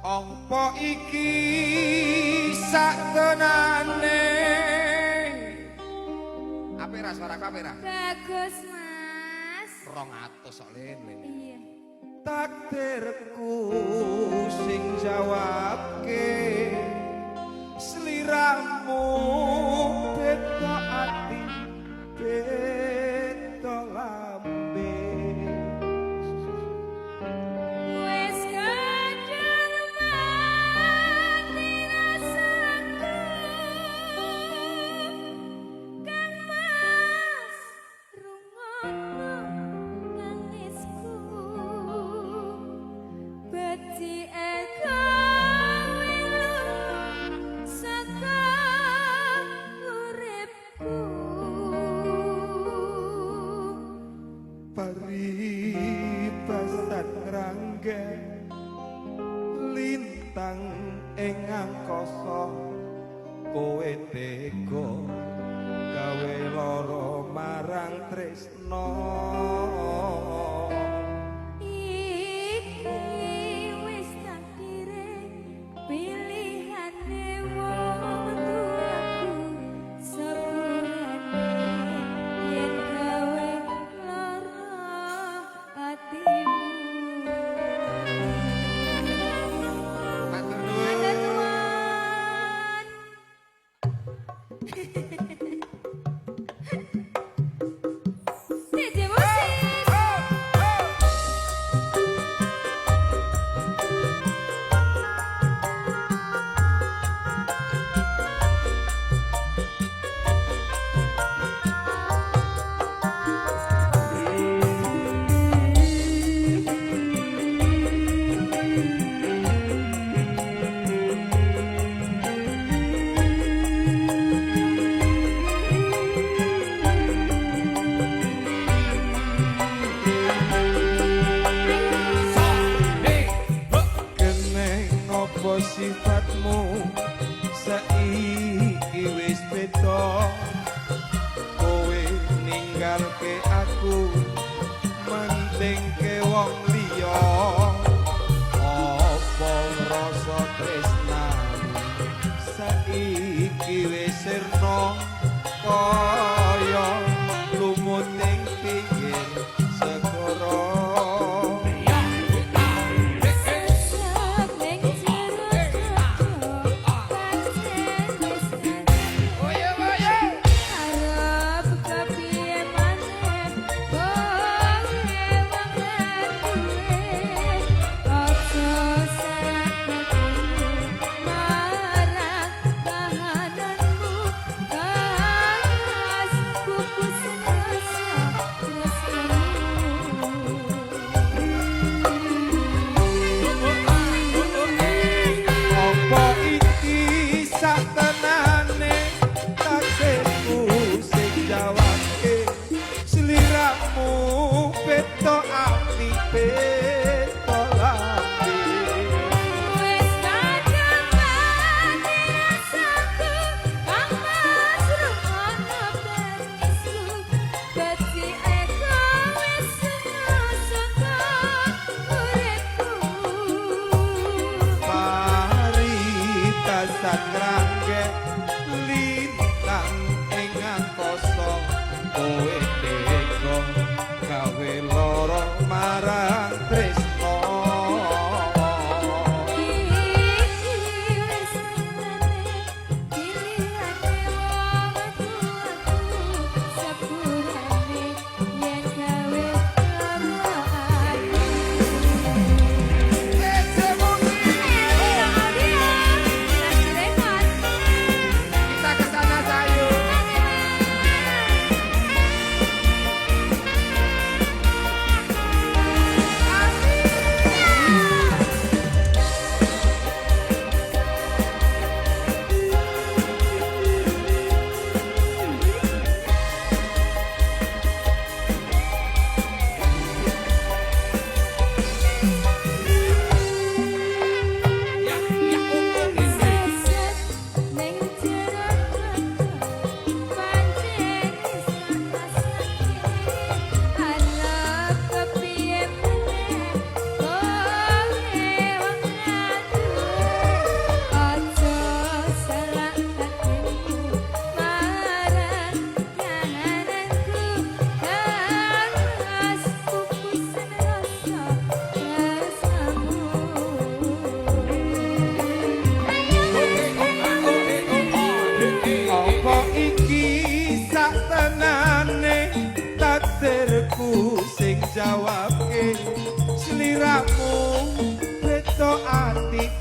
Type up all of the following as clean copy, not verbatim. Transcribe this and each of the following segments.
Apa iki saktenane? Apik ra suaraku apik ra? Bagus, Mas. 200 sok lene. Iya. Takdirku sing jawabke sliramu beda ati beda lambe. Wes kadang mati rasaku, Kang Mas, rungono nangisku, becike kowe lunga saka uripku. Paribasan rangga lintang ing angkasa kowe tega gawe lara marang tresna. Iki wis takdire pilihane wong tuaku sepurane yen gawe lara atimu. Matur Matur nuwun. nuwun. DJ musik.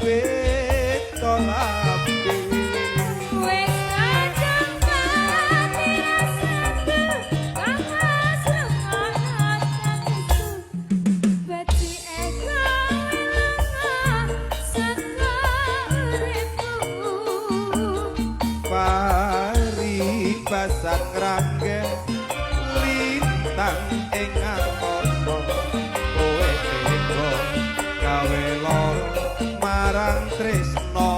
beda lambe Wes kadang mati asal kamas lengan Bati ego saka uripku pari basang rangge lintang ing angkasa kowe tega gawe lara marang tresno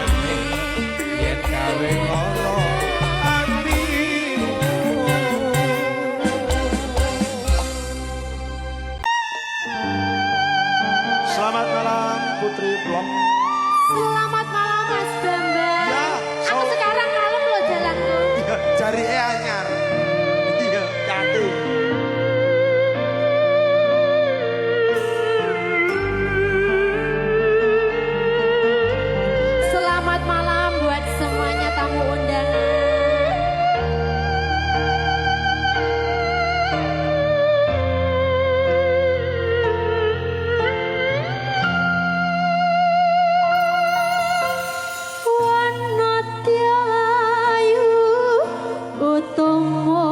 yen gawe lara atimu Selamat malam Putri Vlog. Selamat malam Mas Bambang. Ya, Aku sekarang kalem loh jalanku. Cari anyar. Iya, kate. Selamat malam buat semuanya tamu undangan. Wanatyayu utama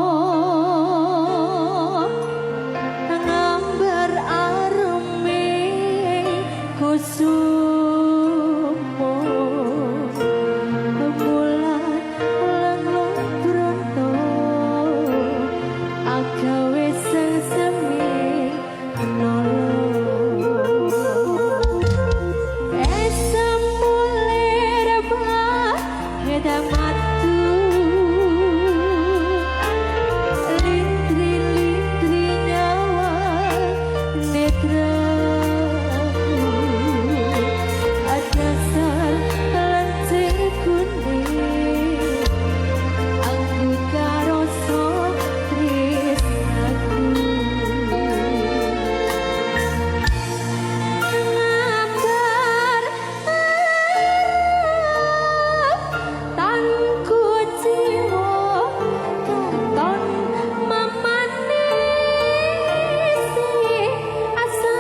ngambar areme kusumo bulan lenglung bronto agawe sesemi nolong esa muler bah hedamatu litri nyawa netraku ada lantai kuning aku karoso tresnaku ngambar tanku jiwa katon memanisi asa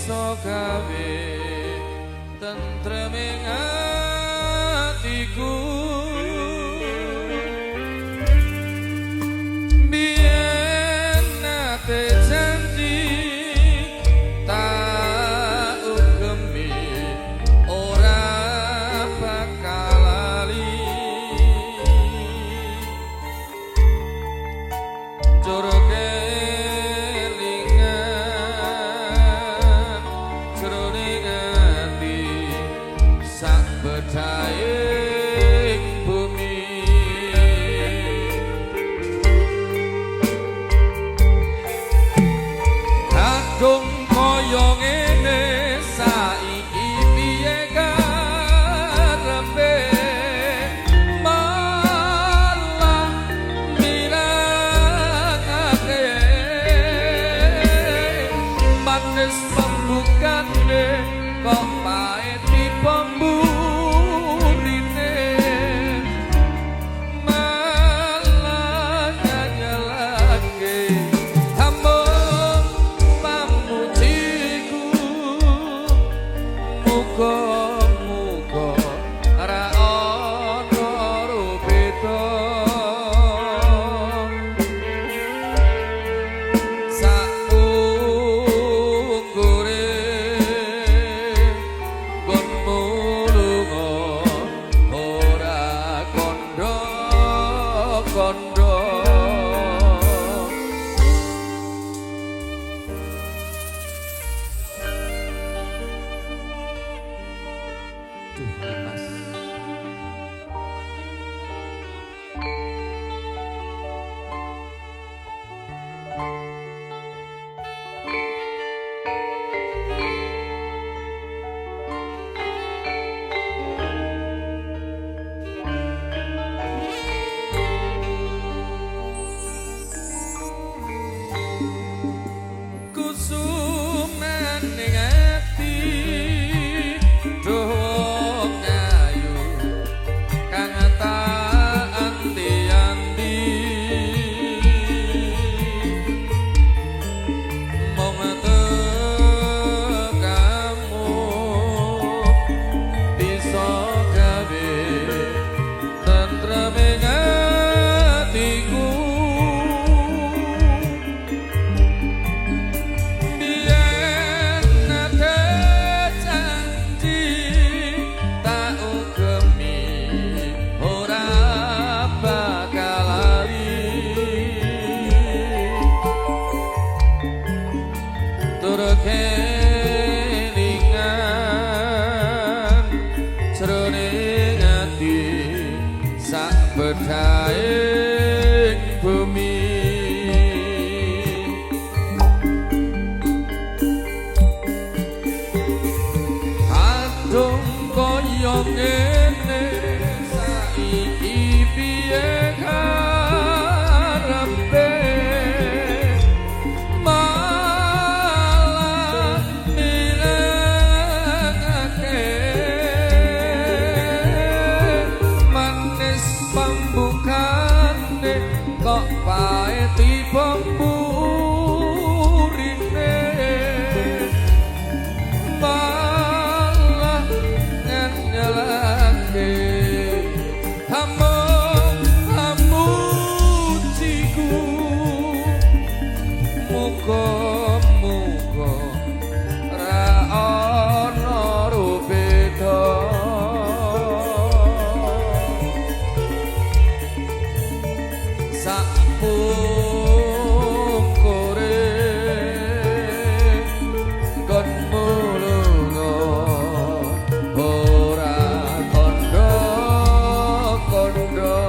bisa gawe tentreming atiku biyen nate janji tak ugemi ora bakal lali joroke bedhaing bumi kadung kaya ngene saiki piye karepe malah mirangake manis pembukane kok pahit dipembu bedhaing bumi kadung kaya ngene saiki piye karepe malah mirengake manis pembukane kok pahit pemburine malah nyelake hamujiku muga-muga ra ana rubeda sapukure kon mulunga ora kandha-kandha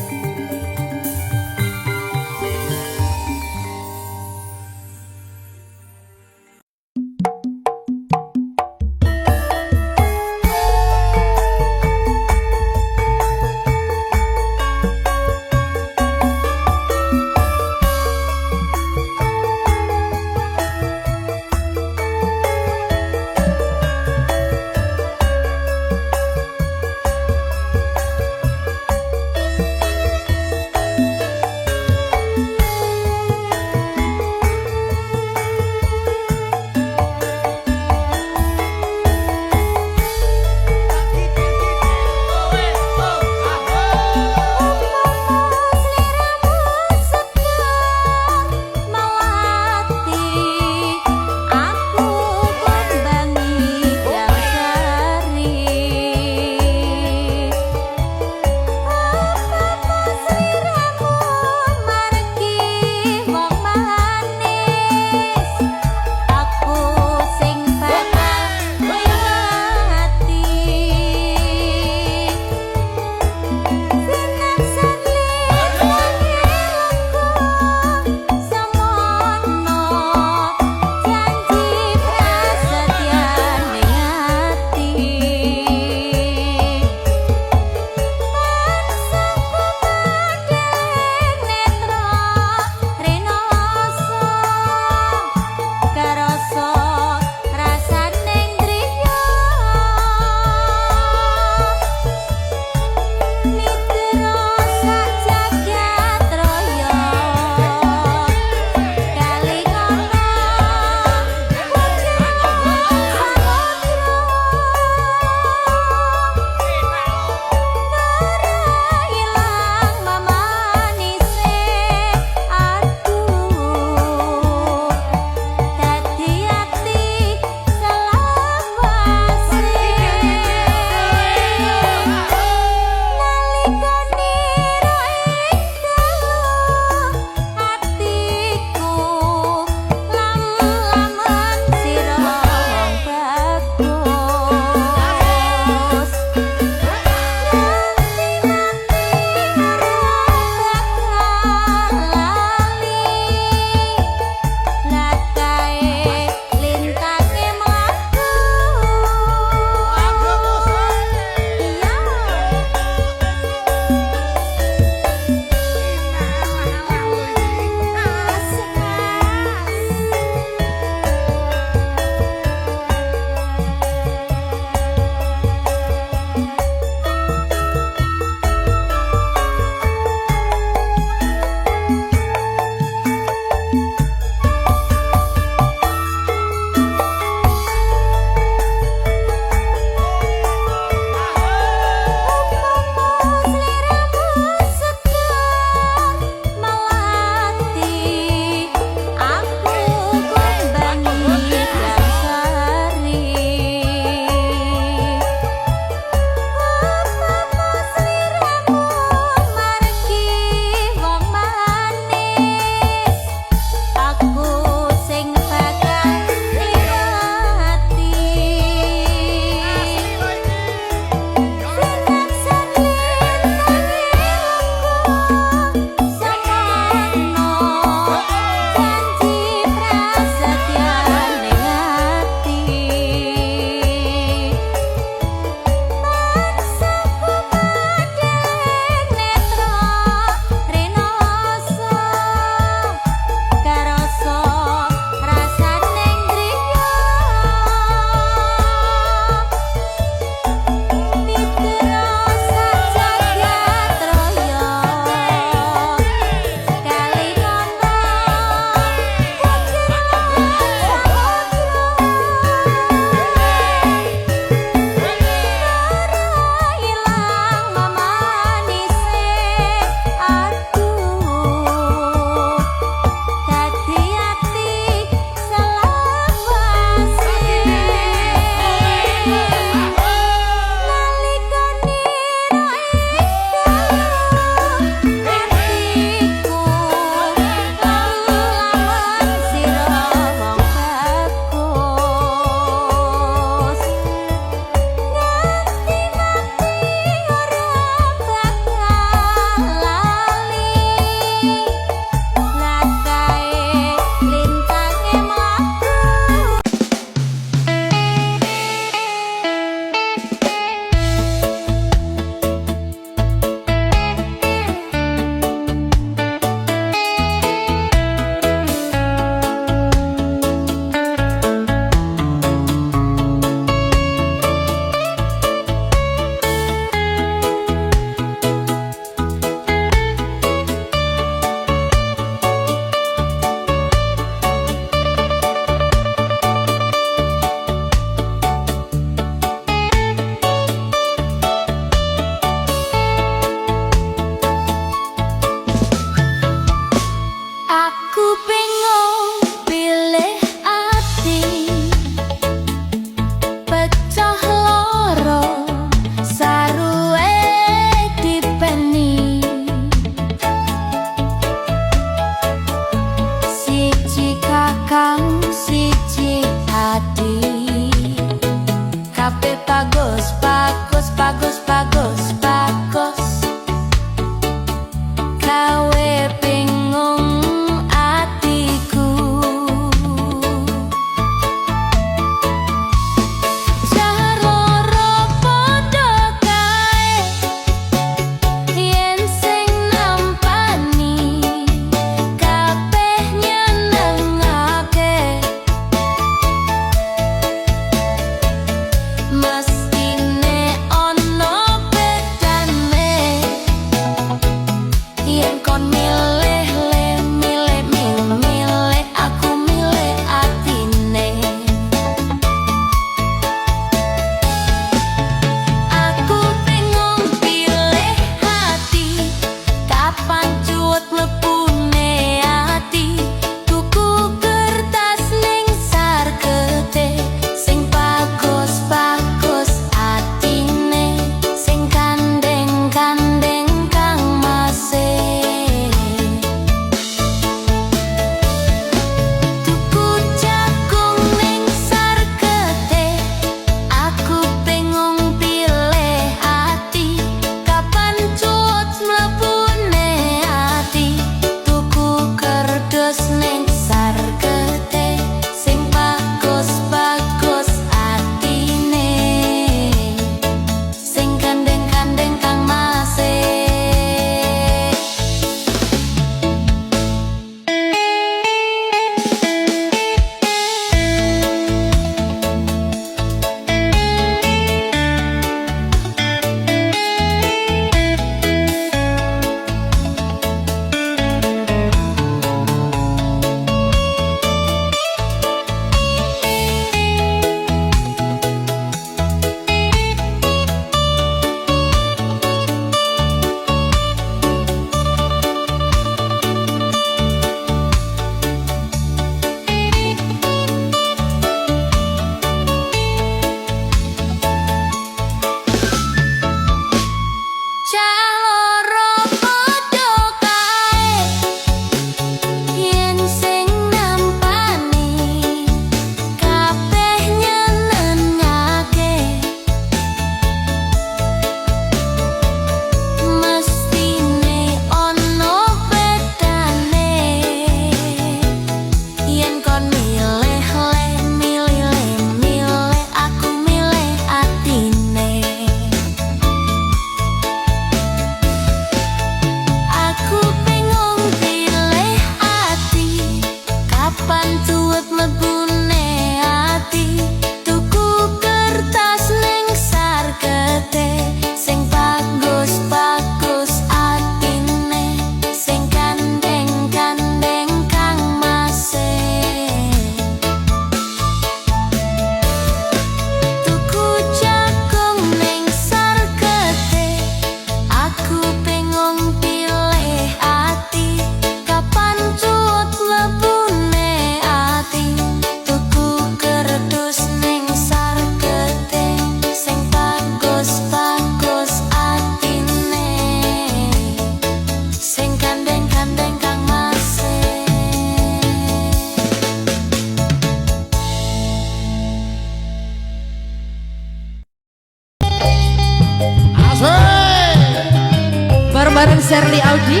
Shirley Audi.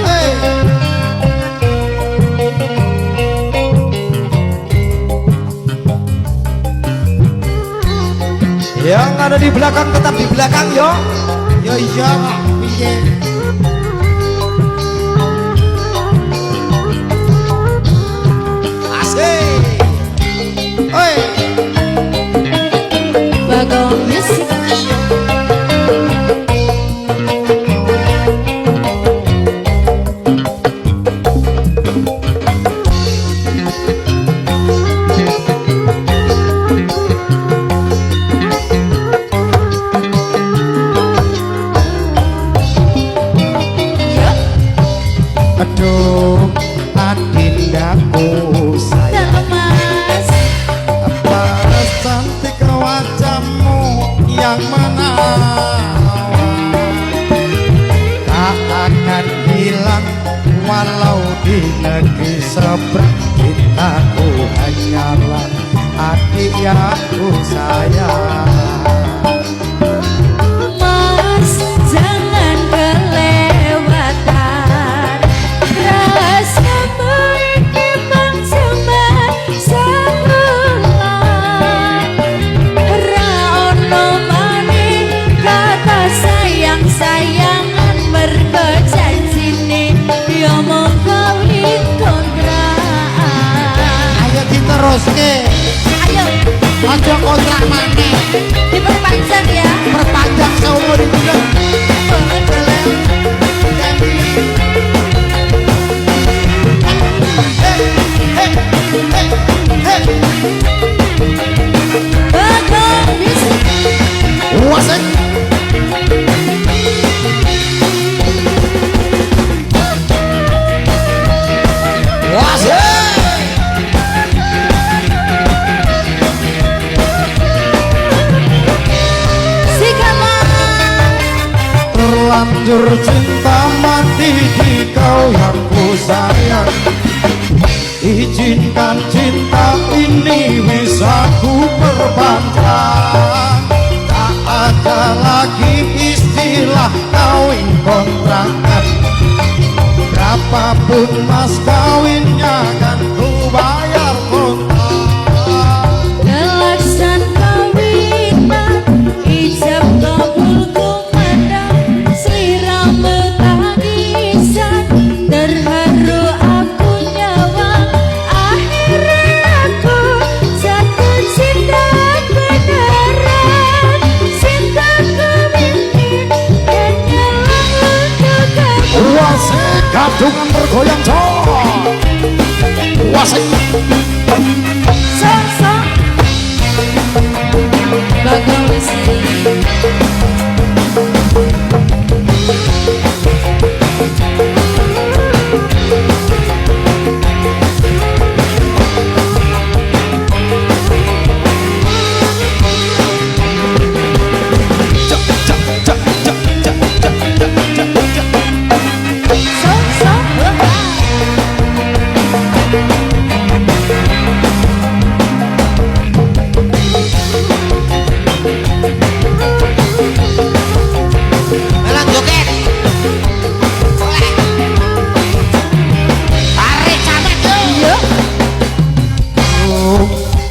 Yang ada di belakang tetap di belakang yo. Yo iya, piye. Asik. Oi. Bagong Music. Aduh, adindaku sayang, Mas. paras cantik wajahmu yang menawan, tak akan hilang walau di negeri seberang. Cintaku hanyalah adik yang ku sayang. Mas, jangan kelewatan rasamu ini bang cuman sebulan. Ra ono maning kata sayang-sayangan mergo janjine yo mung kawin kontrakan. Ayo diteruske, Ayo ojo kontrak maneh, diperpanjang ya. perpanjang seumur hidup. Bagong Music. Wasik. Wasik. Terlanjur cinta mati di kau yang ku sayang. Izinkan cinta ini bisa ku perpanjang. Tak ada lagi istilah kawin kontrakan. Berapapun mas kawinnya kan ku bayar kontak. Kelaksan kawinan ijab kabul kumandang sliramu tangisan terharu aku nyawa akhirnya aku jatuh cinta beneran cintaku mimpi dan nyawa untuk kamu. Wasik gadungan bergoyang cok. Wasik. Sok-sok Bagong Music.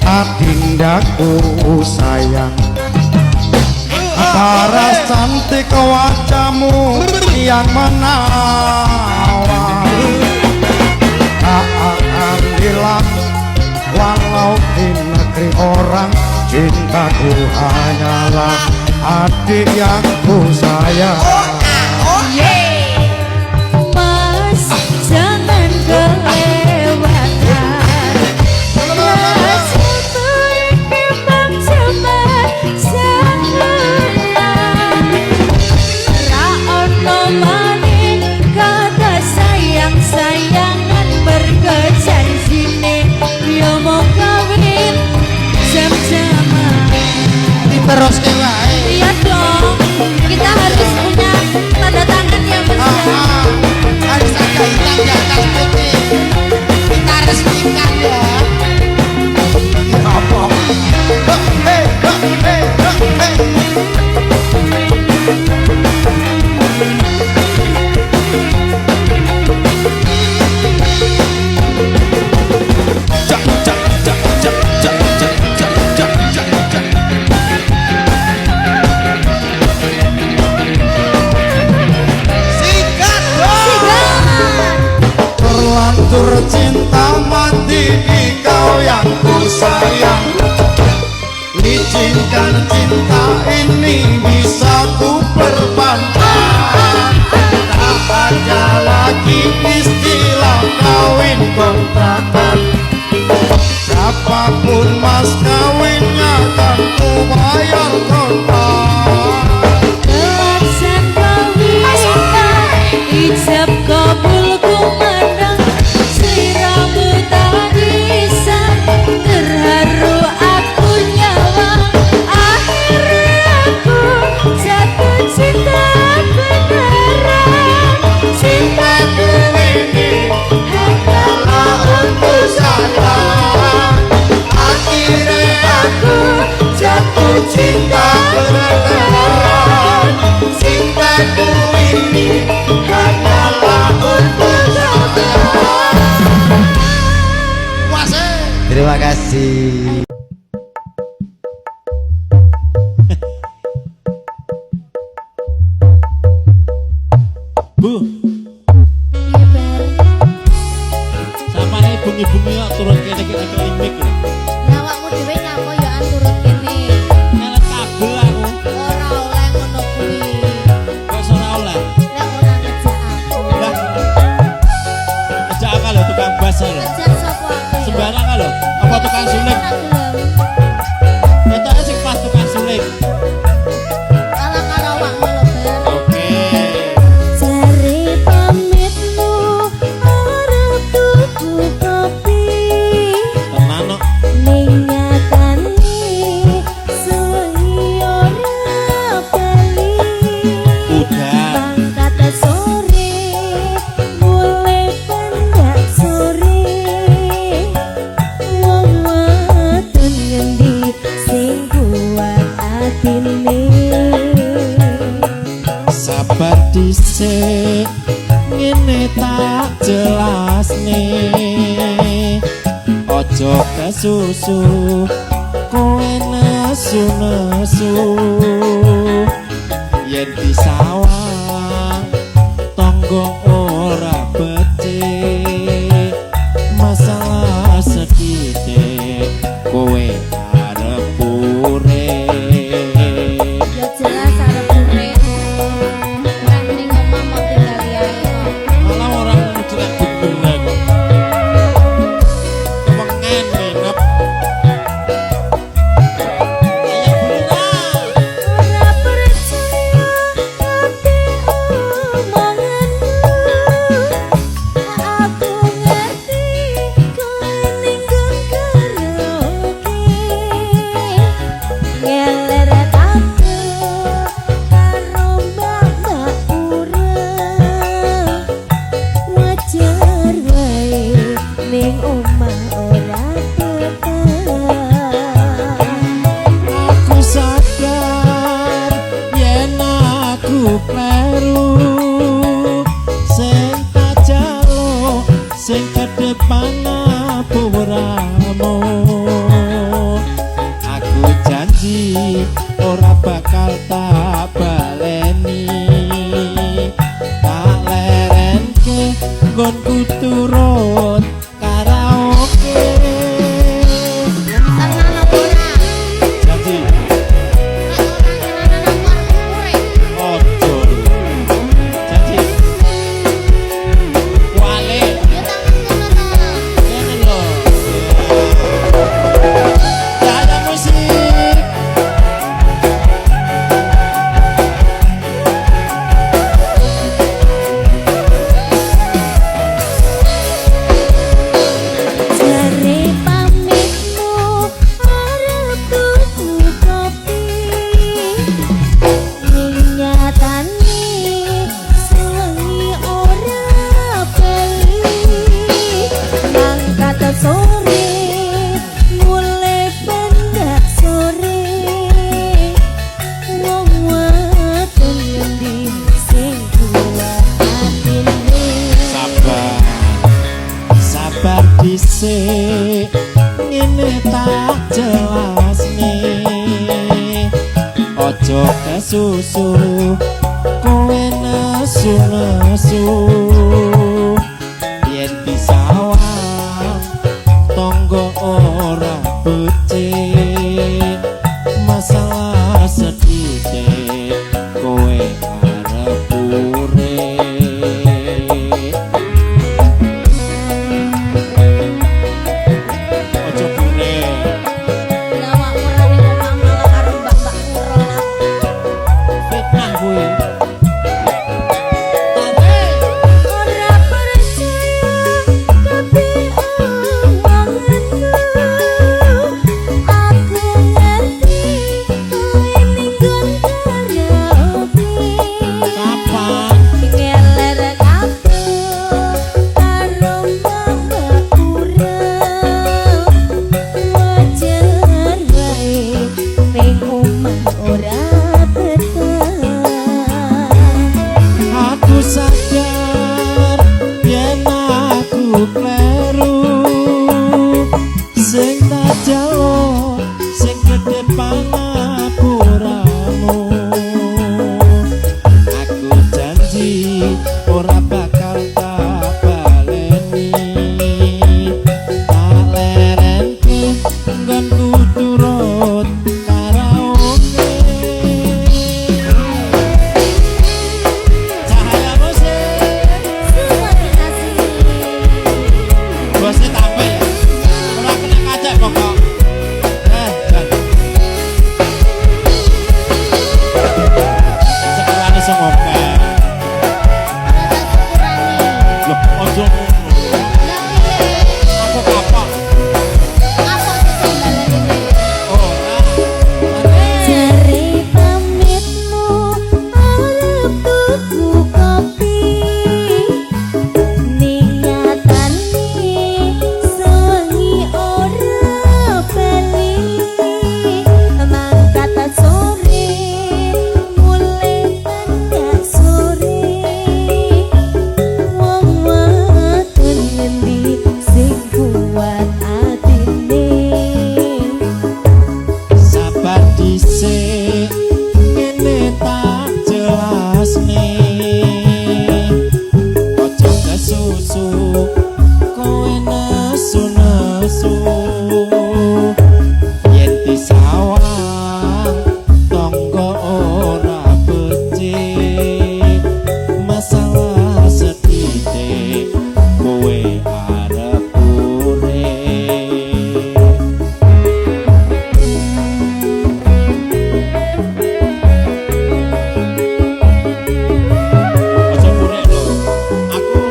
Adindaku sayang, paras cantik wajahmu yang menawan, tak akan hilang walau di negeri orang. Cintaku hanyalah adik yang ku sayang. Mas, jangan kelewatan rasamu ini bang cuman sebulan. Ra ono maning kata sayang-sayangan mergo janjine yo mau kawin jam-jaman. Terus wae. Iya dong, kita harus punya cinta mati di kau yang ku sayang. Izinkan cinta ini bisa ku perpanjang. Tak ada lagi istilah kawin kontrakan. Berapapun mas kawinnya akan ku bayar total. Kelaksan kawitan, ijab kabul kumandang, sliramu tak bisa, terharu aku nyawang. Akhirnya aku jatuh cinta beneran. Cintaku ini hanyalah untuk sayang. Akhirnya aku jatuh cinta beneran. Cintaku ini hanyalah untuk sayang. Terima kasih. Bu, Iya Ber, sama bungi-bungi kok turun kene kira klinik lho. nyawakmu dhewe nyapa ya turun kene. Ngelet kabel aku. Ora oleh ngono kuwi. Kok ora oleh. Lek ora ngejak aku. Lah. Ajak akal lho tukang bas lho. Ngejak sapa aku? Sembarang lho. Apa tukang suling? Ora gelem. Ketoknya sing pas tukang suling. Alang karo awakmu lho Ber. Oke. Jare pamitmu arep tuku kopi. Tenan kok. Ning nyatane suwi ora bali. Udah. Pangkat sore mulai pendak sore. Wong wadon ngendi sing kuat atine. Sabar dhisik ngene tak jelasne. Ojo kesusu kowe nesu-nesu. Yen disawang tonggo ora becik. Masalah sedidik kowe arep urip. Ya jelas arep urip. Ora ning omah mau tinggal ae kok. Malah orang menjelek bener kok. Kemengen minep. Ayo bulan. Ora percaya ati omonganmu. Aku ngerti kowe ning karaoke. Ngeleret aku karo mbak-mbak urang. Wajar wae ning omah ora betah. Aku sadar yen aku kleru. Sing tak jaluk sing kedepan apuramu. Aku janji ora bakal tak baleni. Tak lerenke nggonku turun karaoke. Tenang apa ora? Janji ojo. Janji wale ngene lho. Ada musik. Jare pamitmu arep tuku kopi. Ning nyatane suwi ora bali. Mangkat sore mulai pendak sore. Wong wadon ngendi sing kuat atine. Sabar dhisik ngene tak jelasne. Ojo kesusu kowe nesu-nesu. Yen disawang nesu yen disawang tangga ora becik masalah sethithik kowe arep urip aja purek lho aku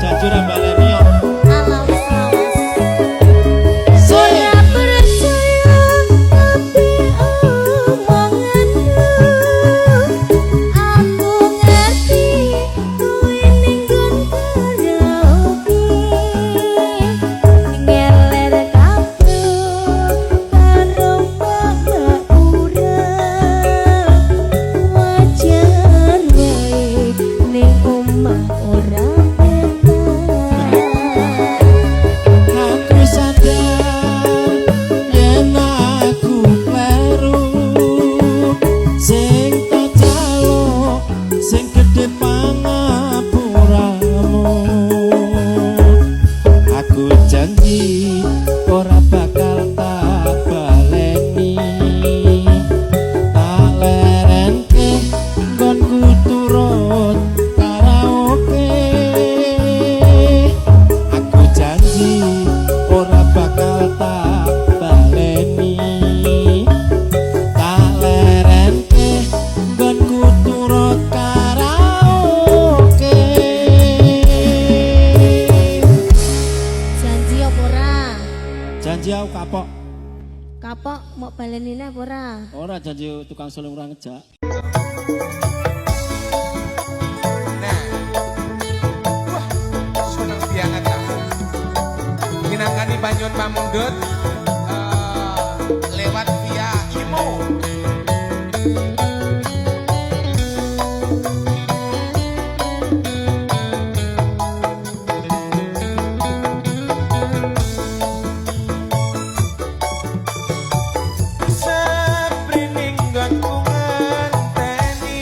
janji ora baleni yo Alam sawas. Sing. Ora percaya tapi omonganmu. Aku ngerti kowe ninggon karaoke. Ngeler kabeh karo bapak urang. Wajar wae ning omah ora Aku sadar yen aku kleru sing tak jaluk sing gedhe pangapuramu aku janji ora bakal tak baleni tak lerenke nggonku turut karaoke aku janji ora bakal tak baleni tak lerenke nggonku turut karaoke janji apa ora? janji aku kapok Kapok mau balenine apa ora? ora janji tukang sulung ora ngejak Nah, wah, seneng banget aku. Minangkani Banyuwan Pamundhut lewat via IMO. Seprining nggonku ngenteni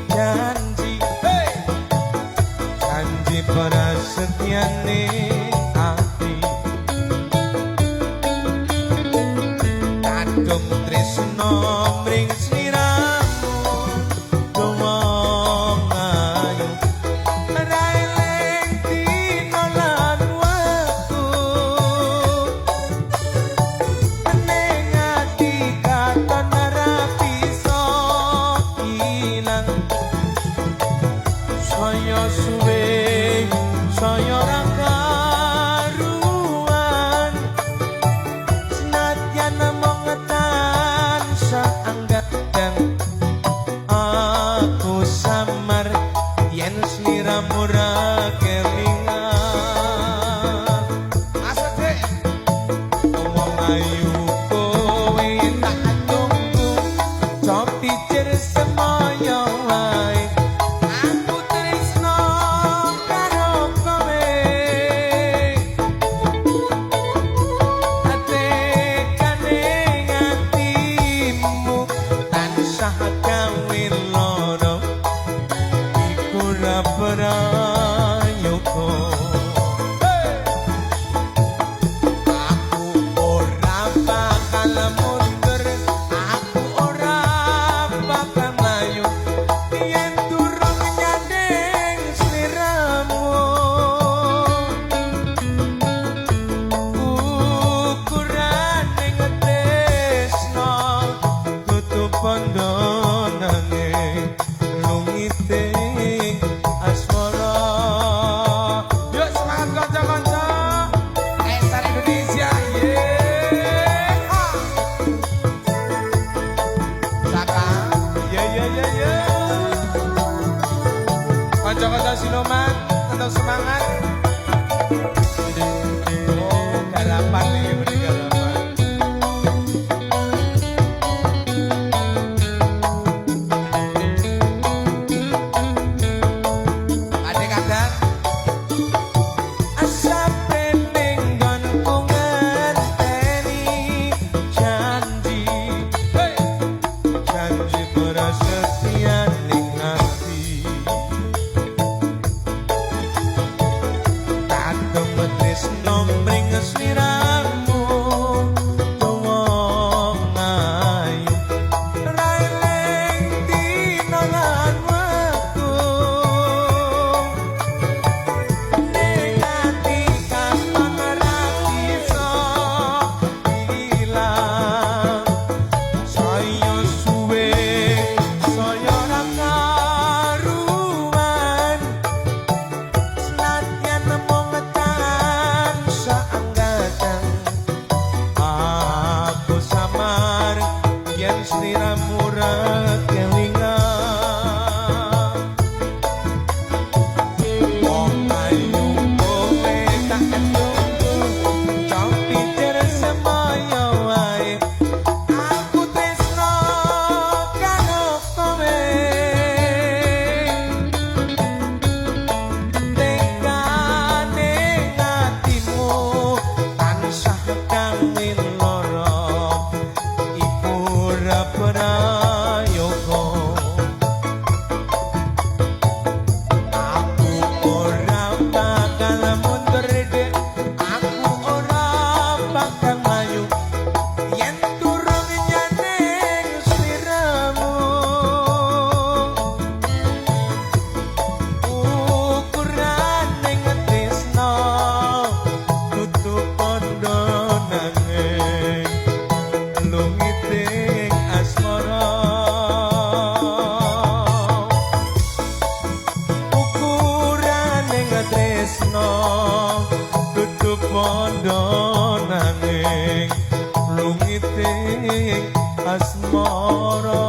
janji, janji prasetyane ati kadung tresno mring sliramu wong ayu ra eling dina lan wektu ning ati katon ra bisa ilang saya suwe saya ora karuan senadyan mung tansah anggap dan aku samar yen sliramu ra kelingan asik wong ayu kowe tak tunggu cop pikir semoyo wae aku tresno karo kowe ate kane atimu tansah gawe loro iku ra prayoko aku ora bondo nanging lungiting asmara